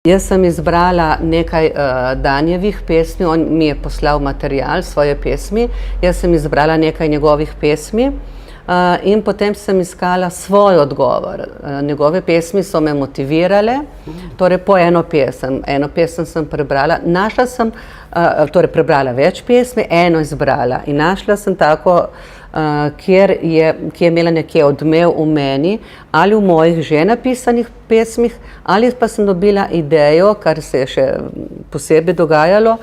Jaz sem izbrala nekaj Danijevih pesmi, on mi je poslal material, svoje pesmi, jaz sem izbrala nekaj njegovih pesmi in potem sem iskala svoj odgovor. Njegove pesmi so me motivirale, torej po eno pesem sem prebrala, našla sem, torej prebrala več pesmi, eno izbrala in našla sem tako, ki je imela nekje odmev v meni ali v mojih že napisanih pesmih, ali pa sem dobila idejo, kar se je še posebej dogajalo,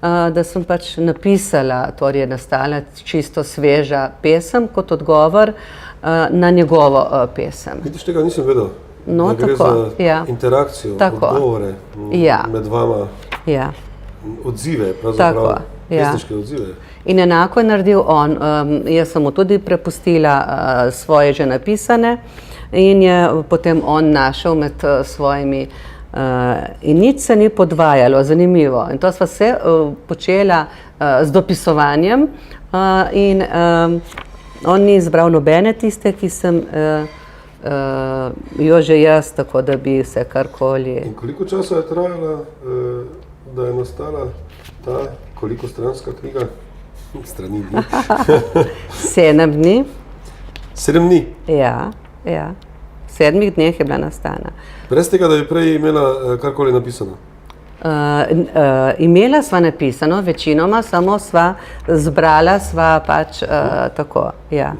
da sem pač napisala, torej je nastala čisto sveža pesem kot odgovor na njegovo pesem. Vidiš, tega nisem vedel, no, da gre za interakcijo, odgovore med vama, odzive, pravzaprav, pesniške odzive. In enako je naredil on. Jaz sem mu tudi prepustila svoje že napisane in je potem on našel med svojimi in nič se ni podvajalo, zanimivo. In to sva se počela z dopisovanjem in on ni izbral nobene tiste, ki sem jo že jaz, tako da bi se karkoli... In koliko časa je trajala, da je nastala ta kolikostranska knjiga? Strani dni. 7 dni. 7 dni? Ja. V 7 dneh je bila nastana. Brez tega, da bi prej imela karkoli napisano? Imela sva napisano, večinoma, samo zbrala sva pač tako, ja.